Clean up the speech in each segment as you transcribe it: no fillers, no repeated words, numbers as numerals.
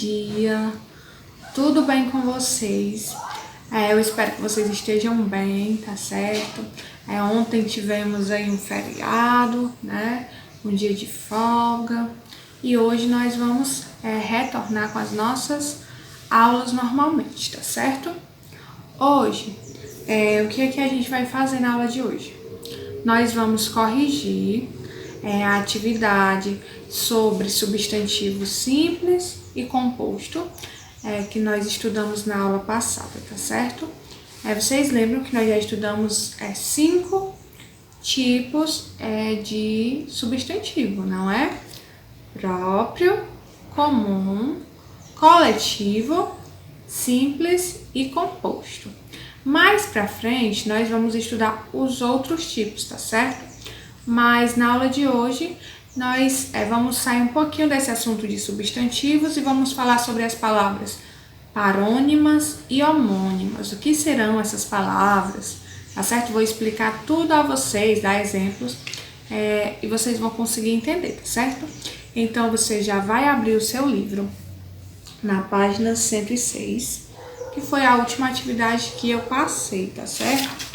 dia, tudo bem com vocês? Eu espero que vocês estejam bem, tá certo? Ontem tivemos aí um feriado, né? Um dia de folga e hoje nós vamos retornar com as nossas aulas normalmente, tá certo? Hoje, o que é que a gente vai fazer na aula de hoje? Nós vamos corrigir a atividade sobre substantivo simples e composto que nós estudamos na aula passada, tá certo? Vocês lembram que nós já estudamos 5 tipos de substantivo, não é? Próprio, comum, coletivo, simples e composto. Mais pra frente, nós vamos estudar os outros tipos, tá certo? Mas na aula de hoje, nós vamos sair um pouquinho desse assunto de substantivos e vamos falar sobre as palavras parônimas e homônimas. O que serão essas palavras, tá certo? Vou explicar tudo a vocês, dar exemplos, e vocês vão conseguir entender, tá certo? Então, você já vai abrir o seu livro na página 106, que foi a última atividade que eu passei, tá certo?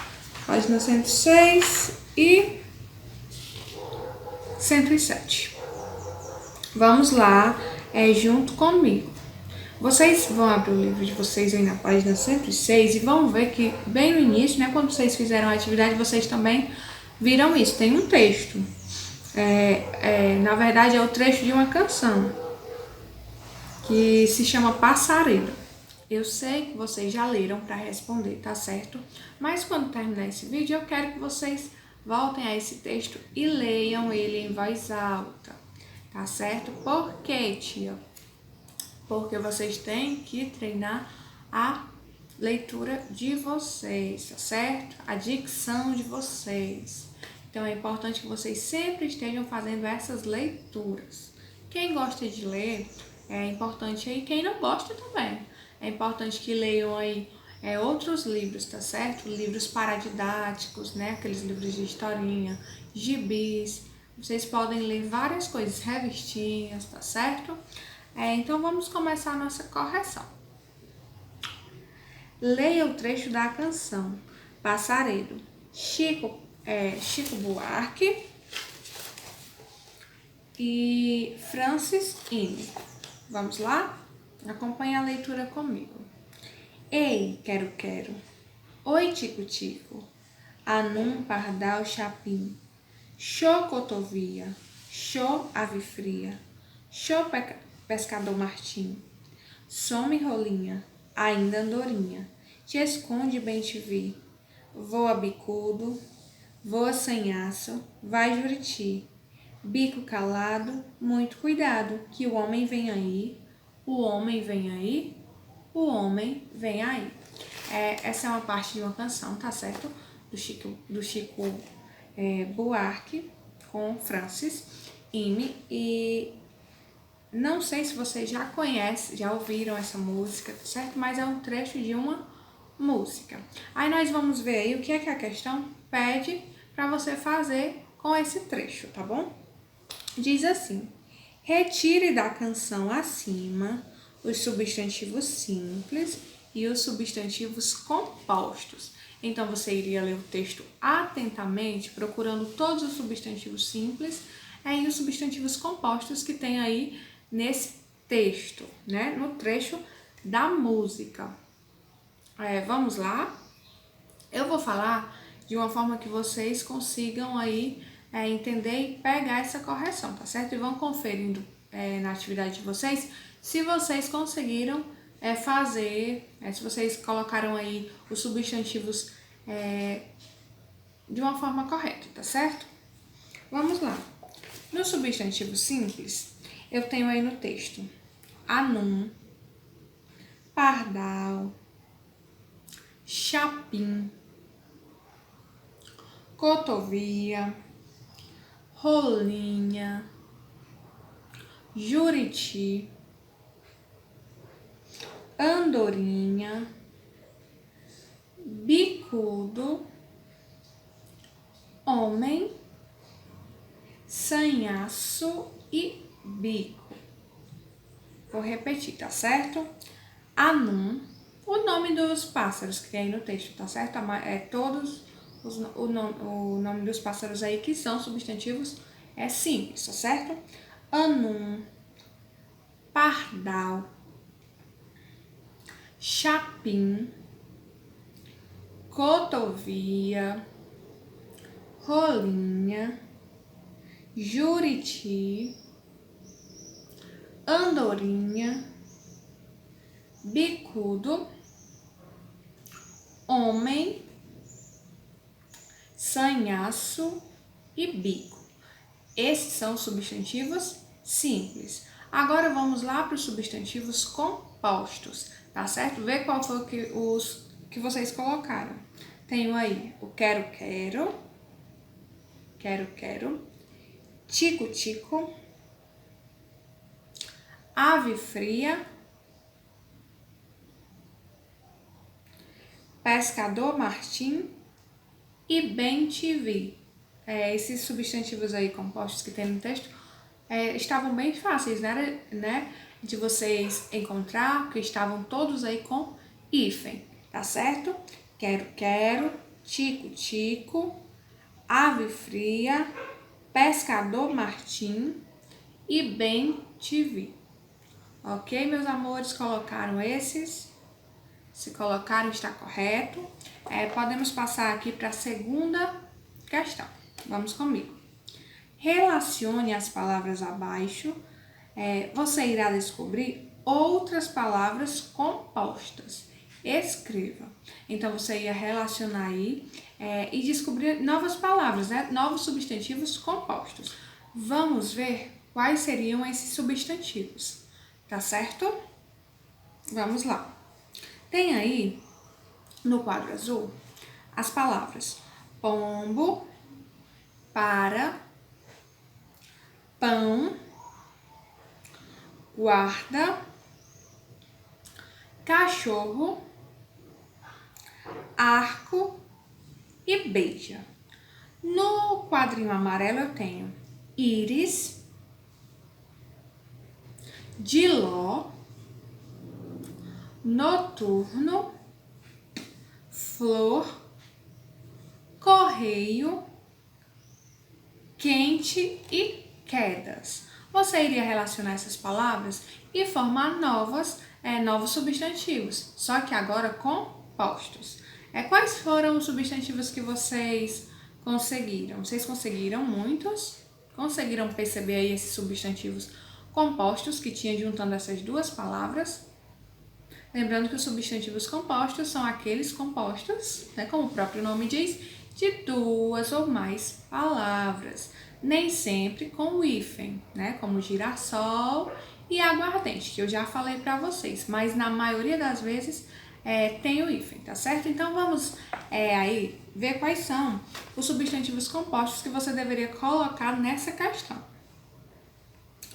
Página 106 e 107. Vamos lá, junto comigo. Vocês vão abrir o livro de vocês aí na página 106 e vão ver que bem no início, né, quando vocês fizeram a atividade, vocês também viram isso. Tem um texto. Na verdade, é o trecho de uma canção que se chama Passaredo. Eu sei que vocês já leram para responder, tá certo? Mas quando terminar esse vídeo, eu quero que vocês voltem a esse texto e leiam ele em voz alta, tá certo? Por quê, tia? Porque vocês têm que treinar a leitura de vocês, tá certo? A dicção de vocês. Então é importante que vocês sempre estejam fazendo essas leituras. Quem gosta de ler, é importante aí, quem não gosta também. É importante que leiam aí outros livros, tá certo? Livros paradidáticos, né? Aqueles livros de historinha, gibis. Vocês podem ler várias coisas, revistinhas, tá certo? Então vamos começar a nossa correção. Leia o trecho da canção Passaredo. Chico Buarque e Francis Ine. Vamos lá? Acompanhe a leitura comigo. Ei, quero. Oi, tico-tico. Anum, pardal, chapim. Xô, cotovia. Xô, ave fria. Xô, pescador martim. Some, rolinha. Ainda andorinha. Te esconde, bem te vi. Voa, bicudo. Voa, sanhaço. Vai, juriti. Bico calado. Muito cuidado, que o homem vem aí. O homem vem aí, o homem vem aí. Essa é uma parte de uma canção, tá certo? Do Chico Buarque com Francis Ine. E não sei se vocês já conhecem, já ouviram essa música, tá certo? Mas é um trecho de uma música. Aí nós vamos ver aí o que é que a questão pede para você fazer com esse trecho, tá bom? Diz assim: retire da canção acima os substantivos simples e os substantivos compostos. Então, você iria ler o texto atentamente, procurando todos os substantivos simples e os substantivos compostos que tem aí nesse texto, né? No trecho da música. Vamos lá? Eu vou falar de uma forma que vocês consigam aí entender e pegar essa correção, tá certo? E vão conferindo na atividade de vocês se vocês conseguiram fazer, se vocês colocaram aí os substantivos de uma forma correta, tá certo? Vamos lá. No substantivo simples, eu tenho aí no texto anum, pardal, chapim, cotovia, rolinha, juriti, andorinha, bicudo, homem, sanhaço e bico. Vou repetir, tá certo? Anum, o nome dos pássaros que tem aí no texto, tá certo? Todos o nome dos pássaros aí que são substantivos é simples, tá certo? Anum, pardal, chapim, cotovia, rolinha, juriti, andorinha, bicudo, homem, sanhaço e bico. Esses são os substantivos simples. Agora vamos lá para os substantivos compostos, tá certo? Vê qual foi os que vocês colocaram. Tenho aí o quero-quero, tico-tico, ave fria, pescador Martim e bem te vi. Esses substantivos aí compostos que tem no texto estavam bem fáceis, né? De vocês encontrar, porque estavam todos aí com hífen, tá certo? Quero, tico-tico, ave fria, pescador Martim e bem te vi. Ok, meus amores? Colocaram esses? Se colocaram, está correto. Podemos passar aqui para a segunda questão. Vamos comigo. Relacione as palavras abaixo. Você irá descobrir outras palavras compostas. Escreva. Então, você ia relacionar aí e descobrir novas palavras, né? Novos substantivos compostos. Vamos ver quais seriam esses substantivos. Tá certo? Vamos lá. Tem aí, no quadro azul, as palavras pombo, para, pão, guarda, cachorro, arco e beija. No quadrinho amarelo eu tenho íris, diló, noturno, flor, correio, quente e quedas. Você iria relacionar essas palavras e formar novos substantivos, só que agora compostos. Quais foram os substantivos que vocês conseguiram? Vocês conseguiram muitos? Conseguiram perceber aí esses substantivos compostos que tinha juntando essas duas palavras? Lembrando que os substantivos compostos são aqueles compostos, né, como o próprio nome diz, de duas ou mais palavras. Nem sempre com o hífen, né, como girassol e aguardente, que eu já falei para vocês, mas na maioria das vezes tem o hífen, tá certo? Então vamos aí ver quais são os substantivos compostos que você deveria colocar nessa questão.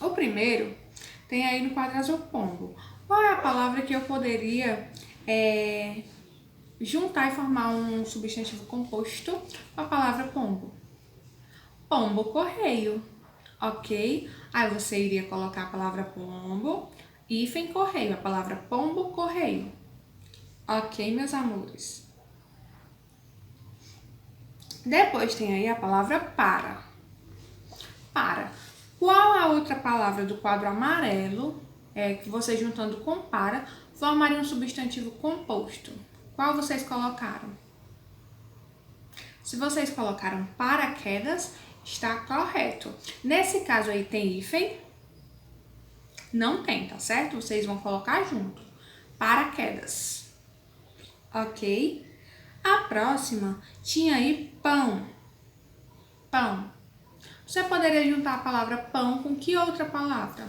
O primeiro tem aí no quadro azul pombo. Qual é a palavra que eu poderia juntar e formar um substantivo composto com a palavra pombo? Pombo correio, ok? Aí você iria colocar a palavra pombo, hífen correio, a palavra pombo correio. Ok, meus amores? Depois tem aí a palavra para. Para. Qual a outra palavra do quadro amarelo que você juntando com para formaria um substantivo composto? Qual vocês colocaram? Se vocês colocaram paraquedas, está correto. Nesse caso aí tem hífen? Não tem, tá certo? Vocês vão colocar junto. Paraquedas. Ok? A próxima tinha aí pão. Pão. Você poderia juntar a palavra pão com que outra palavra?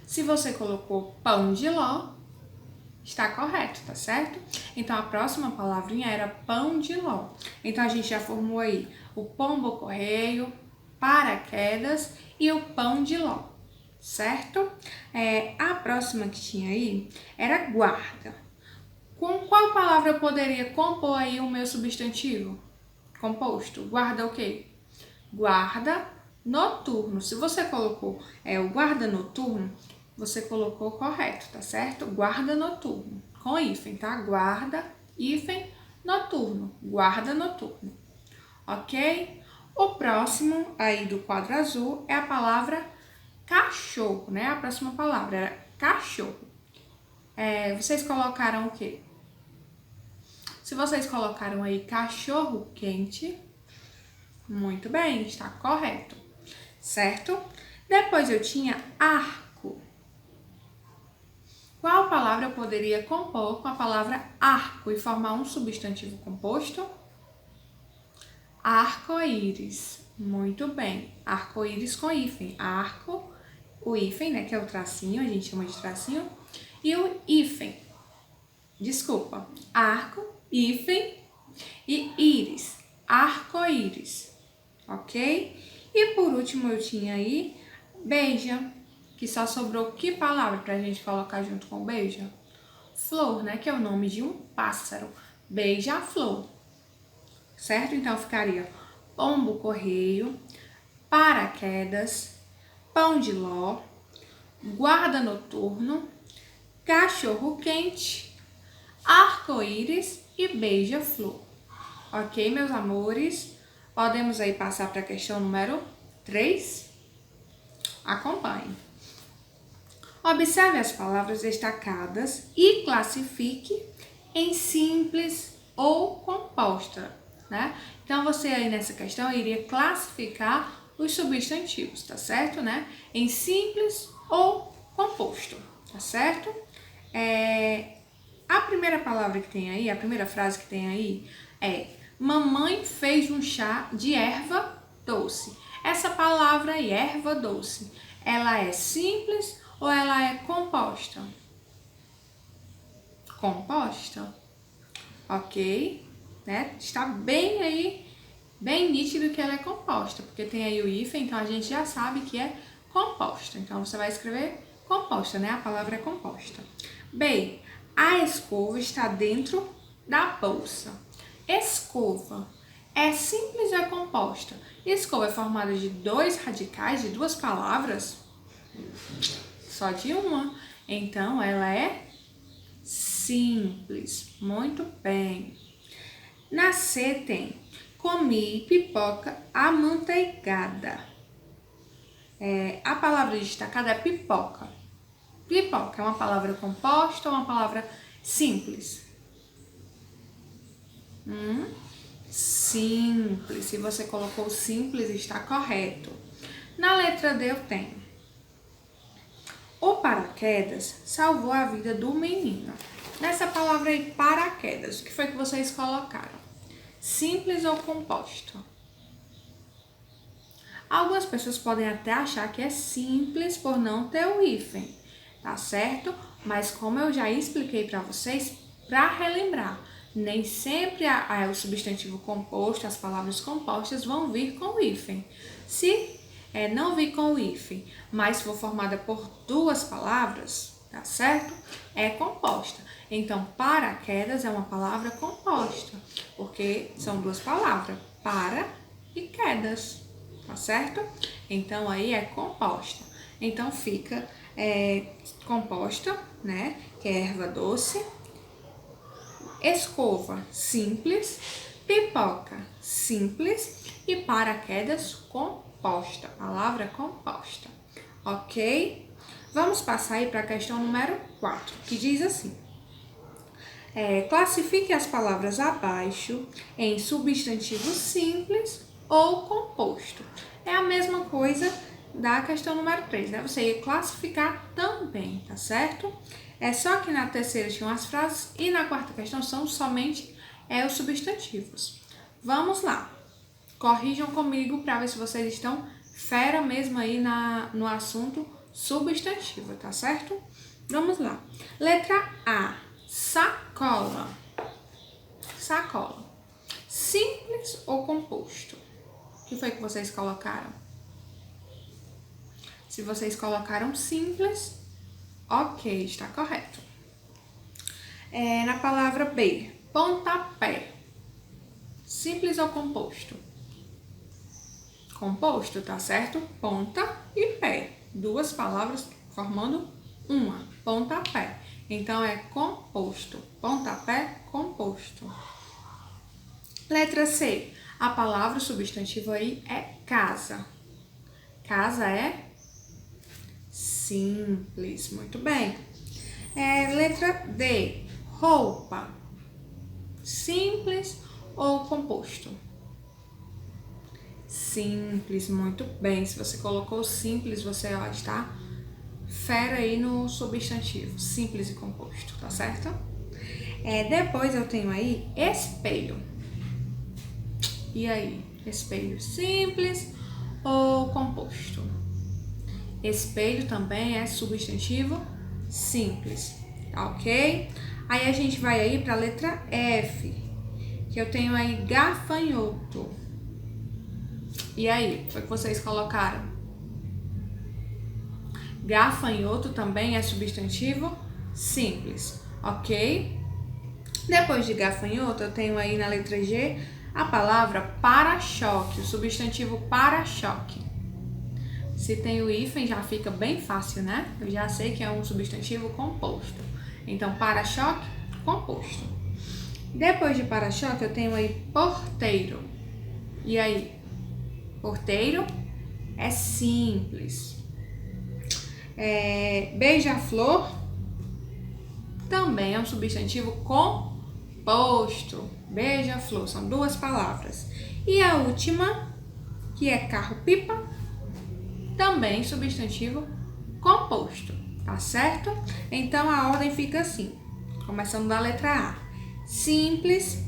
Se você colocou pão de ló, está correto, tá certo? Então, a próxima palavrinha era pão de ló. Então, a gente já formou aí o pombo correio, paraquedas e o pão de ló, certo? A próxima que tinha aí era guarda. Com qual palavra eu poderia compor aí o meu substantivo composto? Guarda o quê? Guarda, noturno. Se você colocou o guarda noturno, você colocou correto, tá certo? Guarda noturno, com hífen, tá? Guarda, hífen, noturno, guarda noturno, ok? O próximo aí do quadro azul é a palavra cachorro, né? A próxima palavra era cachorro. Vocês colocaram o quê? Se vocês colocaram aí cachorro quente, muito bem, está correto, certo? Depois eu tinha arco. Qual palavra eu poderia compor com a palavra arco e formar um substantivo composto? Arco-íris. Muito bem. Arco-íris com hífen. Arco, o hífen, né, que é o tracinho, a gente chama de tracinho, e o hífen. Desculpa. Arco, hífen e íris. Arco-íris. Ok? E por último eu tinha aí beija, que só sobrou que palavra pra gente colocar junto com beija? Flor, né? Que é o nome de um pássaro. Beija-flor. Certo? Então ficaria pombo-correio, paraquedas, pão de ló, guarda noturno, cachorro-quente, arco-íris e beija-flor. Ok, meus amores? Podemos aí passar para a questão número 3? Acompanhe. Observe as palavras destacadas e classifique em simples ou composta, né? Então, você aí nessa questão iria classificar os substantivos, tá certo, né? Em simples ou composto, tá certo? A primeira palavra que tem aí, a primeira frase que tem aí é: mamãe fez um chá de erva doce. Essa palavra aí, erva doce, ela é simples ou ela é composta? Composta. Ok? Né? Está bem aí, bem nítido que ela é composta, porque tem aí o hífen, então a gente já sabe que é composta. Então, você vai escrever composta, né? A palavra é composta. B. A escova está dentro da bolsa. Escova é simples ou é composta? Escova é formada de dois radicais, de duas palavras? Só de uma. Então, ela é simples. Muito bem. Na C tem comi pipoca amanteigada. A palavra destacada é pipoca. Pipoca é uma palavra composta ou uma palavra simples? Simples. Se você colocou simples, está correto. Na letra D eu tenho: o paraquedas salvou a vida do menino. Nessa palavra aí, paraquedas, o que foi que vocês colocaram? Simples ou composto? Algumas pessoas podem até achar que é simples por não ter o hífen, tá certo? Mas como eu já expliquei para vocês, para relembrar, nem sempre o substantivo composto, as palavras compostas vão vir com o hífen. Se não vir com o hífen, mas for formada por duas palavras, tá certo? É composta. Então, paraquedas é uma palavra composta, porque são duas palavras, para e quedas, tá certo? Então, aí é composta. Então, fica composta, né? Que é erva doce. Escova, simples. Pipoca, simples. E paraquedas, composta. Palavra composta. Ok? Vamos passar aí para a questão número 4, que diz assim: classifique as palavras abaixo em substantivo simples ou composto. É a mesma coisa da questão número 3, né? Você ia classificar também, tá certo? Só que na terceira tinham as frases e na quarta questão são somente os substantivos. Vamos lá. Corrijam comigo para ver se vocês estão fera mesmo aí no assunto substantivo, tá certo? Vamos lá. Letra A. Sacola. Sacola. Simples ou composto? O que foi que vocês colocaram? Se vocês colocaram simples, ok, está correto. Na palavra B, pontapé. Simples ou composto? composto, tá certo? Ponta e pé. Duas palavras formando uma, pontapé. Então, é composto. Pontapé, composto. Letra C. A palavra, o substantivo aí é casa. Casa é simples. Muito bem. Letra D. Roupa. Simples ou composto? Simples, muito bem. Se você colocou simples, você está fera aí no substantivo. Simples e composto, tá certo? Depois eu tenho aí espelho. E aí? Espelho simples ou composto? Espelho também é substantivo simples, tá ok? Aí a gente vai aí para a letra F, que eu tenho aí gafanhoto. E aí, foi que vocês colocaram? Gafanhoto também é substantivo simples, ok? Depois de gafanhoto, eu tenho aí na letra G a palavra para-choque, o substantivo para-choque. Se tem o hífen, já fica bem fácil, né? Eu já sei que é um substantivo composto. Então, para-choque, composto. Depois de para-choque, eu tenho aí porteiro. E aí? Porteiro é simples. Beija-flor também é um substantivo composto. Beija-flor, são duas palavras. E a última, que é carro-pipa, também substantivo composto, tá certo? Então a ordem fica assim, começando da letra A. Simples,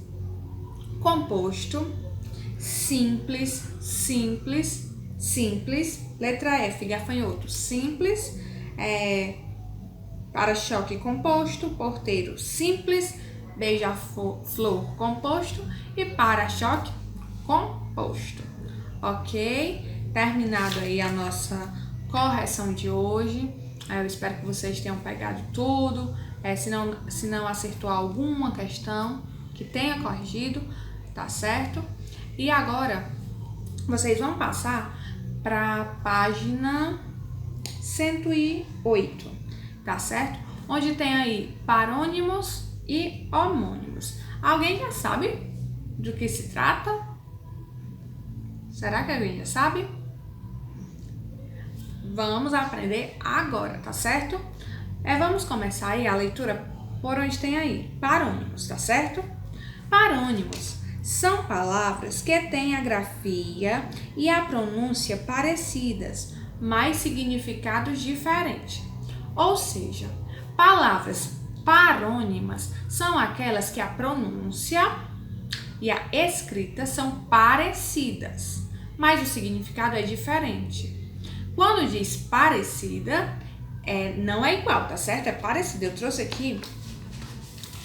composto, simples, simples, simples. Letra F, gafanhoto, simples, para-choque composto, porteiro simples, beija-flor composto e para-choque composto, ok? Terminado aí a nossa correção de hoje. Eu espero que vocês tenham pegado tudo. Se não acertou alguma questão, que tenha corrigido, tá certo? E agora, vocês vão passar para a página 108, tá certo? Onde tem aí parônimos e homônimos. Alguém já sabe do que se trata? Será que alguém já sabe? Vamos aprender agora, tá certo? Vamos começar aí a leitura por onde tem aí parônimos, tá certo? Parônimos são palavras que têm a grafia e a pronúncia parecidas, mas significados diferentes. Ou seja, palavras parônimas são aquelas que a pronúncia e a escrita são parecidas, mas o significado é diferente. Quando diz parecida, não é igual, tá certo? É parecida. Eu trouxe aqui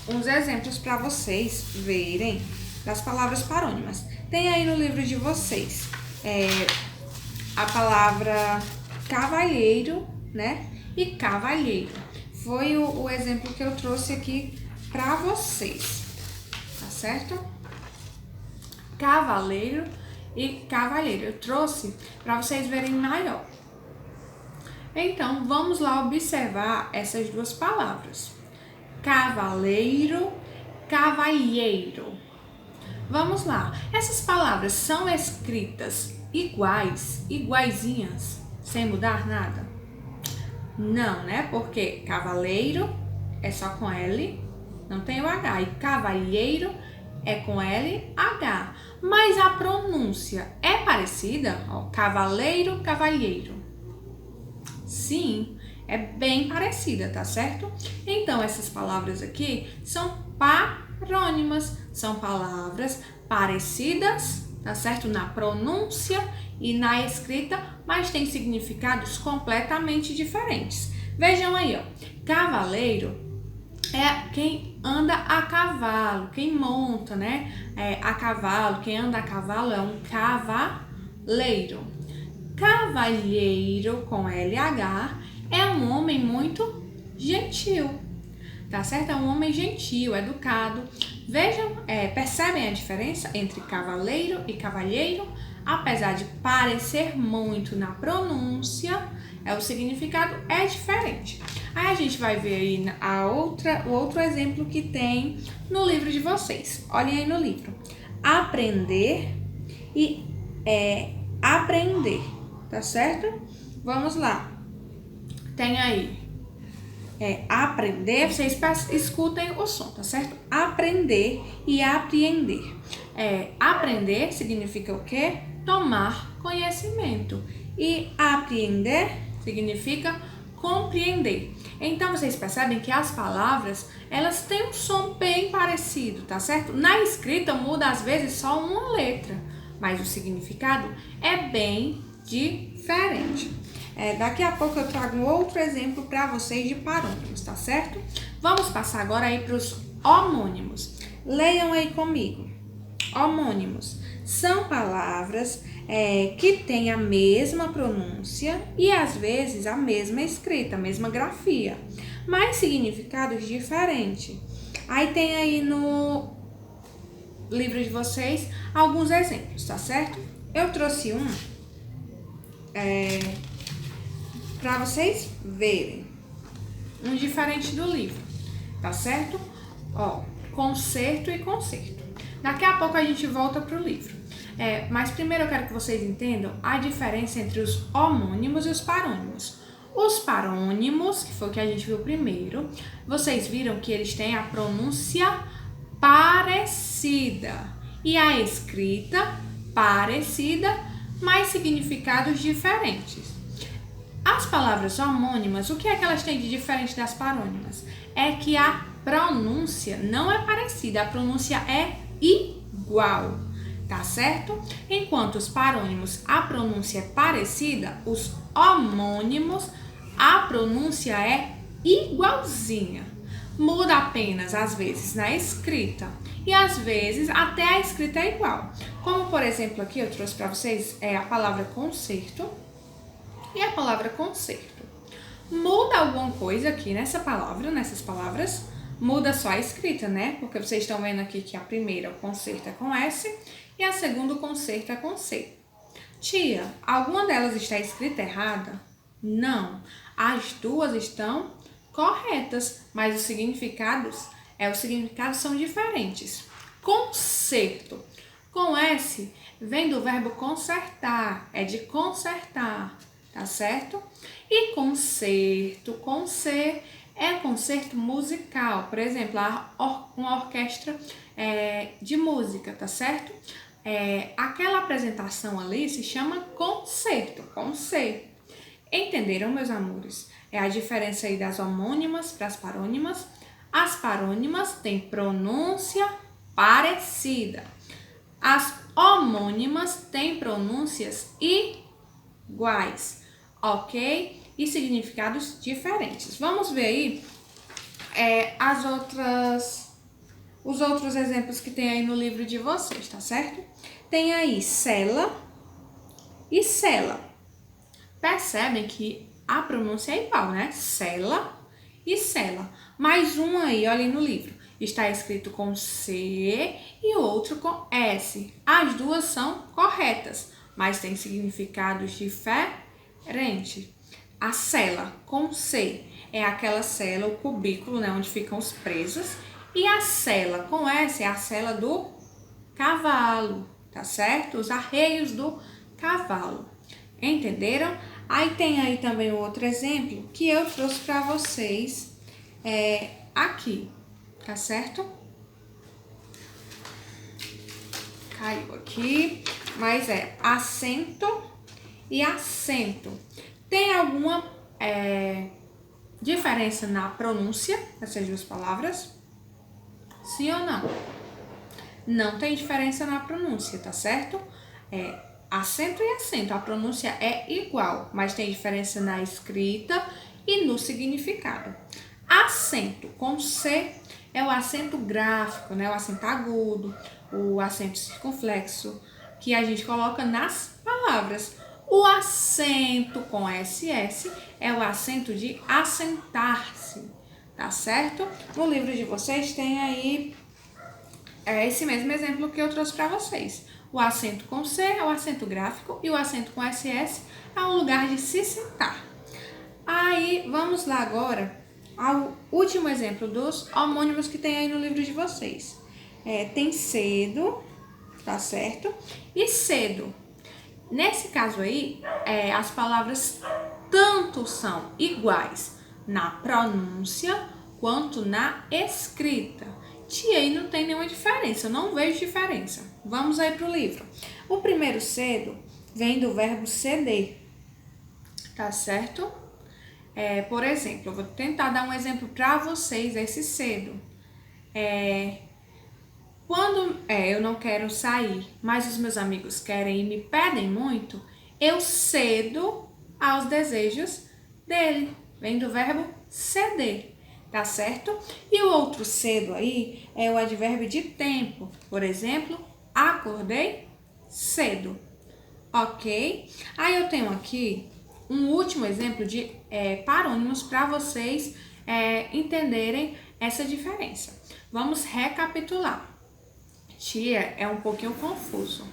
uns exemplos para vocês verem das palavras parônimas. Tem aí no livro de vocês a palavra cavalheiro, né? E cavalheiro. Foi o exemplo que eu trouxe aqui para vocês, tá certo? Cavaleiro e cavalheiro. Eu trouxe para vocês verem maior. Então, vamos lá observar essas duas palavras. Cavaleiro, cavalheiro. Vamos lá. Essas palavras são escritas iguaizinhas, sem mudar nada? Não, né? Porque cavaleiro é só com L, não tem o H. E cavalheiro é com L, H. Mas a pronúncia é parecida? Ó, cavaleiro, cavalheiro. Sim, é bem parecida, tá certo? Então, essas palavras aqui são parônimas, são palavras parecidas, tá certo? Na pronúncia e na escrita, mas têm significados completamente diferentes. Vejam aí, ó. Cavaleiro é quem anda a cavalo, quem monta, né? A cavalo, quem anda a cavalo é um cavaleiro. Cavalheiro, com LH, é um homem muito gentil, tá certo? É um homem gentil, educado. Vejam, percebem a diferença entre cavaleiro e cavalheiro? apesar de parecer muito na pronúncia, o significado é diferente. Aí a gente vai ver aí o outro exemplo que tem no livro de vocês. Olhem aí no livro. Aprender e aprender, tá certo? Vamos lá. Tem aí aprender, vocês escutem o som, tá certo? Aprender e apreender. Aprender significa o quê? Tomar conhecimento. E apreender significa compreender. Então, vocês percebem que as palavras, elas têm um som bem parecido, tá certo? Na escrita muda às vezes só uma letra, mas o significado é bem diferente. Daqui a pouco eu trago um outro exemplo para vocês de parônimos, tá certo? Vamos passar agora aí para os homônimos. Leiam aí comigo. Homônimos são palavras que têm a mesma pronúncia e às vezes a mesma escrita, a mesma grafia, mas significados diferentes. Aí tem aí no livro de vocês alguns exemplos, tá certo? Eu trouxe um para vocês verem, um diferente do livro, tá certo? Ó, concerto e concerto. Daqui a pouco a gente volta pro livro. Mas primeiro eu quero que vocês entendam a diferença entre os homônimos e os parônimos. Os parônimos, que foi o que a gente viu primeiro, vocês viram que eles têm a pronúncia parecida e a escrita parecida, mas significados diferentes. As palavras homônimas, o que é que elas têm de diferente das parônimas? É que a pronúncia não é parecida, a pronúncia é igual, tá certo? Enquanto os parônimos, a pronúncia é parecida, os homônimos, a pronúncia é igualzinha. Muda apenas, às vezes, na escrita e às vezes até a escrita é igual. Como, por exemplo, aqui eu trouxe para vocês a palavra concerto e a palavra concerto. Muda alguma coisa aqui nessas palavras, muda só a escrita, né? Porque vocês estão vendo aqui que a primeira, o concerto, é com S e a segunda, o concerto, é com C. Tia, alguma delas está escrita errada? Não, as duas estão corretas, mas os significados são diferentes. Concerto, com S, vem do verbo consertar, é de consertar, tá certo? E concerto, com C, é concerto musical, por exemplo, uma orquestra de música, tá certo? Aquela apresentação ali se chama concerto, com C. Entenderam, meus amores? É a diferença aí das homônimas para as parônimas. As parônimas têm pronúncia parecida. As homônimas têm pronúncias iguais, ok? E significados diferentes. Vamos ver aí os outros exemplos que tem aí no livro de vocês, tá certo? Tem aí cela e cela. Percebem que a pronúncia é igual, né? Cela e cela. Mais um aí, olhem no livro. Está escrito com C e outro com S. As duas são corretas, mas têm significados diferentes. A cela com C é aquela cela, o cubículo, né, onde ficam os presos. E a cela com S é a cela do cavalo, tá certo? Os arreios do cavalo. Entenderam? Aí tem aí também outro exemplo que eu trouxe para vocês aqui, tá certo? Caiu aqui, mas acento e acento. Tem alguma diferença na pronúncia dessas duas palavras? Sim ou não? Não tem diferença na pronúncia, tá certo? Acento e acento, a pronúncia é igual, mas tem diferença na escrita e no significado. Acento com C é o acento gráfico, né? O acento agudo, o acento circunflexo, que a gente coloca nas palavras. O acento com SS é o acento de assentar-se, tá certo? No livro de vocês tem aí esse mesmo exemplo que eu trouxe para vocês. O acento com C é o acento gráfico e o acento com SS é um lugar de se sentar. Aí, vamos lá agora ao último exemplo dos homônimos que tem aí no livro de vocês. Tem cedo, tá certo? E cedo. Nesse caso aí, as palavras tanto são iguais na pronúncia quanto na escrita. Tia, aí não tem nenhuma diferença, eu não vejo diferença. Vamos aí para o livro. O primeiro cedo vem do verbo ceder, tá certo? Por exemplo, eu vou tentar dar um exemplo para vocês desse cedo. Quando eu não quero sair, mas os meus amigos querem e me pedem muito, eu cedo aos desejos dele. Vem do verbo ceder, tá certo? E o outro cedo aí é o advérbio de tempo. Por exemplo, acordei cedo, ok? Aí eu tenho aqui um último exemplo de parônimos para vocês entenderem essa diferença. Vamos recapitular. Tia, é um pouquinho confuso,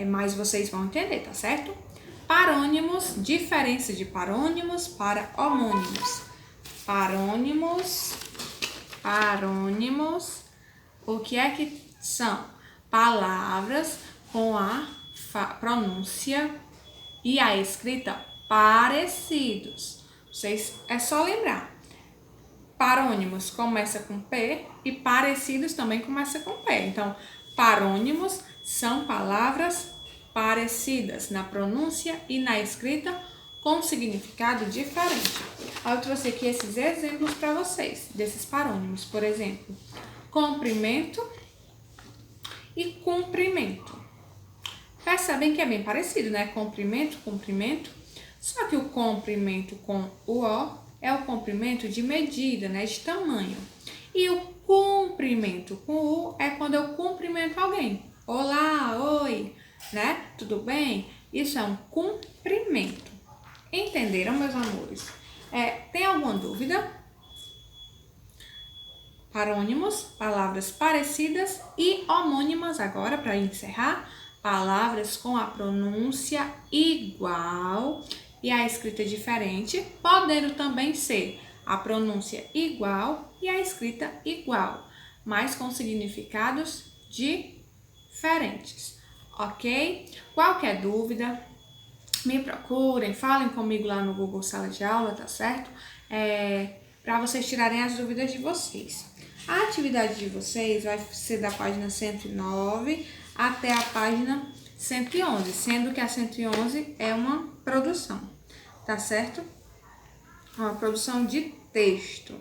mas vocês vão entender, tá certo? Parônimos, diferença de parônimos para homônimos. Parônimos, o que é que são? Palavras com a pronúncia e a escrita parecidos. É só lembrar. Parônimos começa com P e parecidos também começa com P. Então, parônimos são palavras parecidas na pronúncia e na escrita com significado diferente. Eu trouxe aqui esses exemplos para vocês, desses parônimos. Por exemplo, comprimento e cumprimento. Percebem que é bem parecido, né? Comprimento, cumprimento. Só que o comprimento com o O é o comprimento de medida, né, de tamanho. E o cumprimento com U é quando eu cumprimento alguém. Olá, oi, né? Tudo bem? Isso é um cumprimento. Entenderam, meus amores? Tem alguma dúvida? Parônimos, palavras parecidas, e homônimas agora, para encerrar, palavras com a pronúncia igual e a escrita diferente, podendo também ser a pronúncia igual e a escrita igual, mas com significados diferentes, ok? Qualquer dúvida, me procurem, falem comigo lá no Google Sala de Aula, tá certo? Para vocês tirarem as dúvidas de vocês. A atividade de vocês vai ser da página 109 até a página 111, sendo que a 111 é uma produção, tá certo? Uma produção de texto.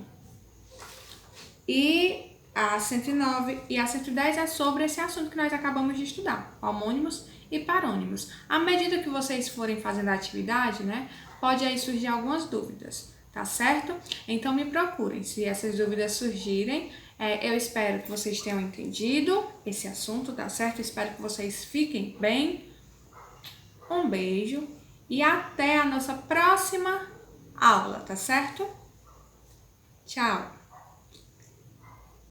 E a 109 e a 110 é sobre esse assunto que nós acabamos de estudar, homônimos e parônimos. À medida que vocês forem fazendo a atividade, né, pode aí surgir algumas dúvidas, tá certo? Então me procurem, se essas dúvidas surgirem, eu espero que vocês tenham entendido esse assunto, tá certo? Espero que vocês fiquem bem. Um beijo e até a nossa próxima aula, tá certo? Tchau!